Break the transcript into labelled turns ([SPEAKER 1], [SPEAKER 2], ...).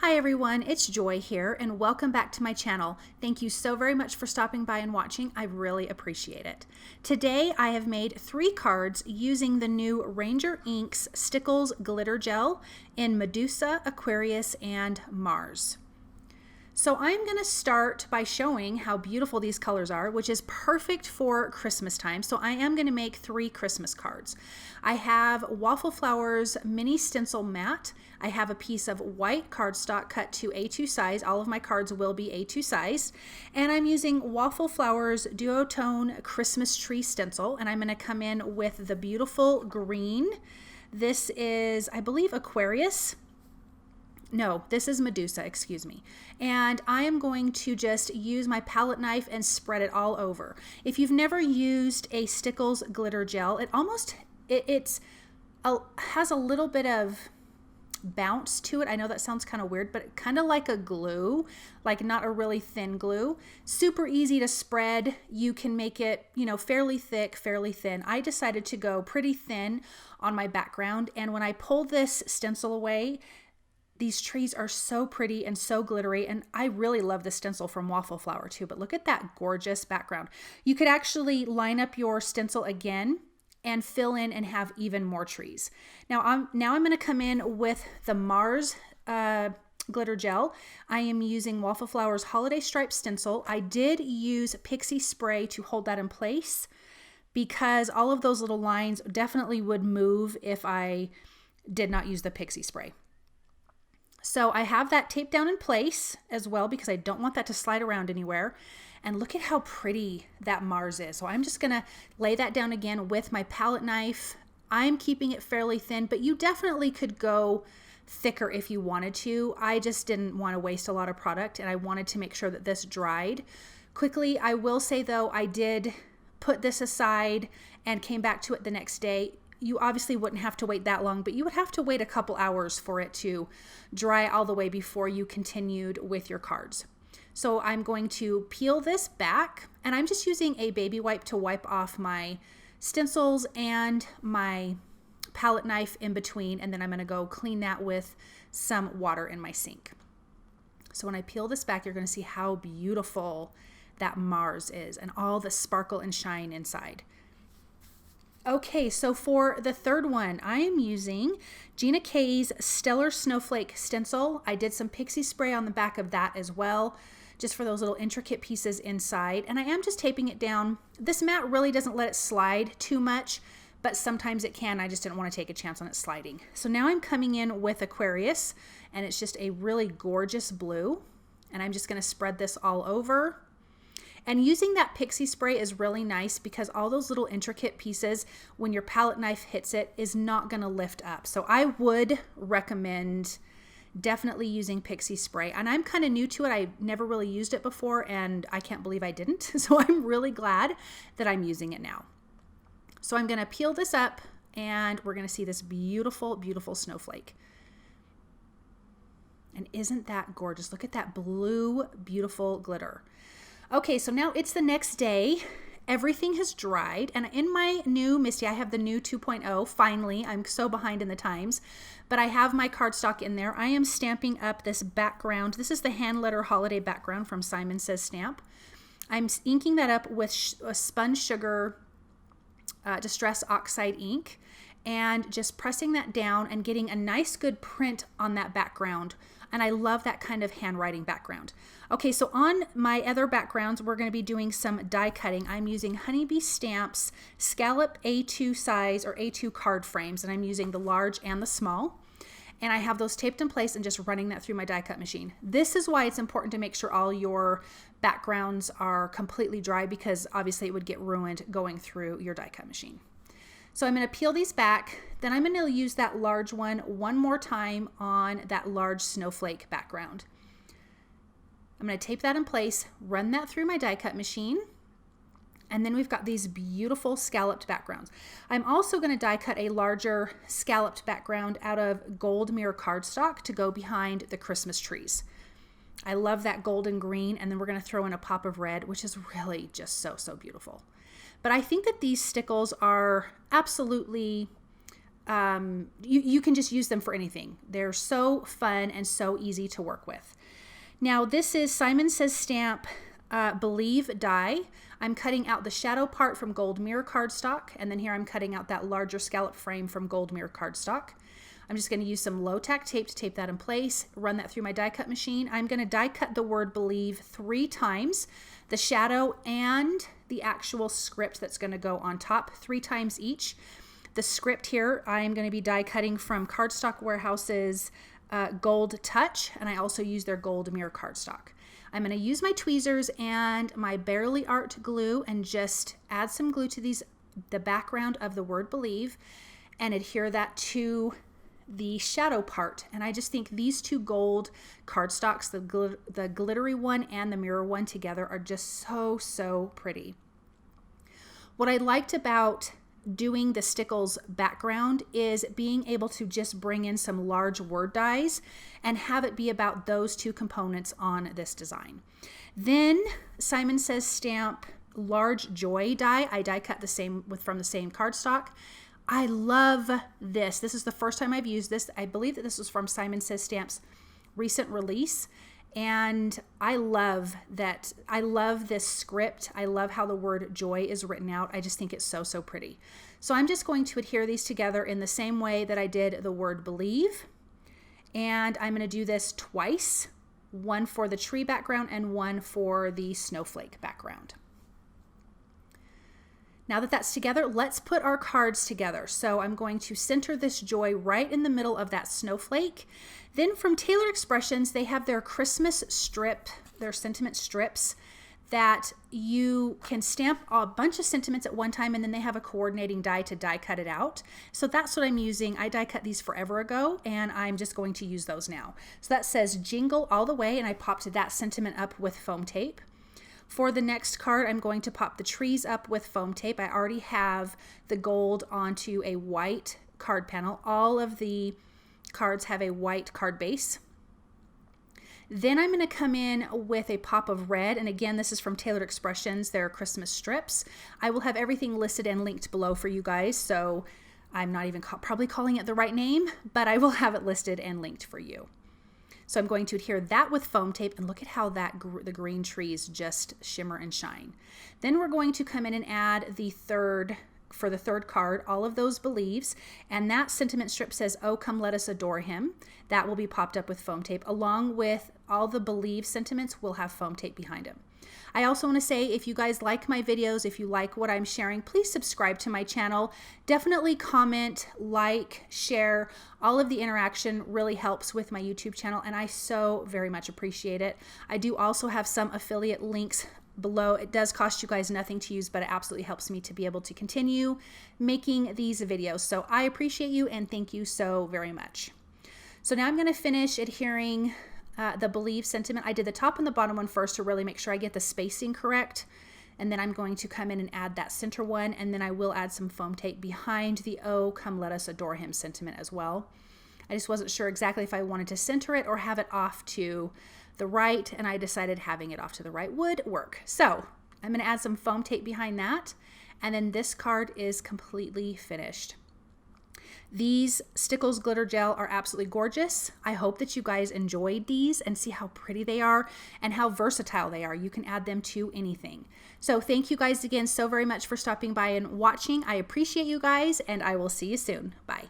[SPEAKER 1] Hi everyone, it's Joy here and welcome back to my channel. Thank you so very much for stopping by and watching. I really appreciate it. Today I have made 3 cards using the new Ranger Inks Stickles Glitter Gel in Medusa, Aquarius, and Mars. So I'm going to start by showing how beautiful these colors are, which is perfect for Christmas time. So I am going to make 3 Christmas cards. I have Waffle Flowers Mini Stencil Mat. I have a piece of white cardstock cut to A2 size. All of my cards will be A2 size. And I'm using Waffle Flowers Duotone Christmas Tree Stencil. And I'm going to come in with the beautiful green. This is, I believe, Aquarius. No, this is Medusa, excuse me. And I am going to just use my palette knife and spread it all over. If you've never used a Stickles glitter gel, it has a little bit of bounce to it. I know that sounds kind of weird, but kind of like a glue, like not a really thin glue. Super easy to spread. You can make it, fairly thick, fairly thin. I decided to go pretty thin on my background. And when I pulled this stencil away, these trees are so pretty and so glittery, and I really love the stencil from Waffle Flower too, but look at that gorgeous background. You could actually line up your stencil again and fill in and have even more trees. Now I'm going to come in with the Mars glitter gel. I am using Waffle Flower's Holiday Stripe stencil. I did use Pixie spray to hold that in place because all of those little lines definitely would move if I did not use the Pixie spray. So I have that taped down in place as well because I don't want that to slide around anywhere. And look at how pretty that Mars is. So I'm just going to lay that down again with my palette knife. I'm keeping it fairly thin, but you definitely could go thicker if you wanted to. I just didn't want to waste a lot of product and I wanted to make sure that this dried quickly. I will say though, I did put this aside and came back to it the next day. You obviously wouldn't have to wait that long, but you would have to wait a couple hours for it to dry all the way before you continued with your cards. So I'm going to peel this back, and I'm just using a baby wipe to wipe off my stencils and my palette knife in between, and then I'm going to go clean that with some water in my sink. So when I peel this back, you're going to see how beautiful that Mars is and all the sparkle and shine inside. Okay, so for the third one, I am using Gina K's Stellar Snowflake stencil. I did some Pixie spray on the back of that as well, just for those little intricate pieces inside. And I am just taping it down. This mat really doesn't let it slide too much, but sometimes it can. I just didn't want to take a chance on it sliding. So now I'm coming in with Aquarius, and it's just a really gorgeous blue. And I'm just going to spread this all over. And using that Pixie spray is really nice because all those little intricate pieces, when your palette knife hits it, is not going to lift up. So I would recommend definitely using Pixie spray. And I'm kind of new to it. I never really used it before and I can't believe I didn't. So I'm really glad that I'm using it now. So I'm going to peel this up and we're going to see this beautiful, beautiful snowflake. And isn't that gorgeous? Look at that blue, beautiful glitter. Okay, so now it's the next day. Everything has dried, and in my new Misty, I have the new 2.0. Finally, I'm so behind in the times, but I have my cardstock in there. I am stamping up this background. This is the hand letter holiday background from Simon Says Stamp. I'm inking that up with a Spun Sugar Distress Oxide ink, and just pressing that down and getting a nice good print on that background. And I love that kind of handwriting background. Okay, so on my other backgrounds, we're going to be doing some die cutting. I'm using Honeybee Stamps Scallop A2 size or A2 card frames, and I'm using the large and the small. And I have those taped in place and just running that through my die cut machine. This is why it's important to make sure all your backgrounds are completely dry because obviously it would get ruined going through your die cut machine. So I'm going to peel these back, then I'm going to use that large one more time on that large snowflake background. I'm going to tape that in place, run that through my die cut machine, and then we've got these beautiful scalloped backgrounds. I'm also going to die cut a larger scalloped background out of gold mirror cardstock to go behind the Christmas trees. I love that golden green, and then we're going to throw in a pop of red, which is really just so, so beautiful. But I think that these stickles are absolutely you can just use them for anything. They're so fun and so easy to work with. Now this is Simon Says Stamp Believe die. I'm cutting out the shadow part from gold mirror cardstock, and then here I'm cutting out that larger scallop frame from gold mirror cardstock. I'm just going to use some low tack tape to tape that in place, run that through my die cut machine. I'm going to die cut the word believe 3 times, the shadow and the actual script that's going to go on top 3 times each. The script here I am going to be die cutting from Cardstock Warehouse's Gold Touch, and I also use their gold mirror cardstock. I'm going to use my tweezers and my Barely Art glue and just add some glue to the background of the word believe and adhere that to the shadow part. And I just think these 2 gold cardstocks, the glittery one and the mirror one together, are just so pretty. What I liked about doing the Stickles background is being able to just bring in some large word dies and have it be about those 2 components on this design. Then Simon Says Stamp Large Joy die. I die cut from the same cardstock. I love this. This is the first time I've used this. I believe that this was from Simon Says Stamp's recent release. And I love that. I love this script. I love how the word joy is written out. I just think it's so pretty. So I'm just going to adhere these together in the same way that I did the word believe. And I'm going to do this twice, one for the tree background and one for the snowflake background. Now that that's together, let's put our cards together. So I'm going to center this joy right in the middle of that snowflake. Then from Taylor Expressions, they have their Christmas strip, their sentiment strips that you can stamp a bunch of sentiments at one time, and then they have a coordinating die to die cut it out. So that's what I'm using. I die cut these forever ago, and I'm just going to use those now. So that says Jingle All the Way, and I popped that sentiment up with foam tape. For the next card, I'm going to pop the trees up with foam tape. I already have the gold onto a white card panel. All of the cards have a white card base. Then I'm going to come in with a pop of red, and again, this is from Tailored Expressions, their Christmas strips. I will have everything listed and linked below for you guys, so I'm not even probably calling it the right name, but I will have it listed and linked for you. So I'm going to adhere that with foam tape, and look at how the green trees just shimmer and shine. Then we're going to come in and add for the third card, all of those believes, and that sentiment strip says, "Oh, come let us adore him." That will be popped up with foam tape, along with all the believe sentiments will have foam tape behind them. I also want to say, if you guys like my videos, if you like what I'm sharing, please subscribe to my channel. Definitely comment, like, share. All of the interaction really helps with my YouTube channel, and I so very much appreciate it. I do also have some affiliate links below. It does cost you guys nothing to use, but it absolutely helps me to be able to continue making these videos. So I appreciate you, and thank you so very much. So now I'm going to finish adhering the believe sentiment. I did the top and the bottom one first to really make sure I get the spacing correct. And then I'm going to come in and add that center one, and then I will add some foam tape behind the "Oh, come let us adore him" sentiment as well. I just wasn't sure exactly if I wanted to center it or have it off to the right, and I decided having it off to the right would work. So I'm going to add some foam tape behind that, and then this card is completely finished. These Stickles glitter gel are absolutely gorgeous. I hope that you guys enjoyed these and see how pretty they are and how versatile they are. You can add them to anything. So thank you guys again so very much for stopping by and watching. I appreciate you guys, and I will see you soon. Bye.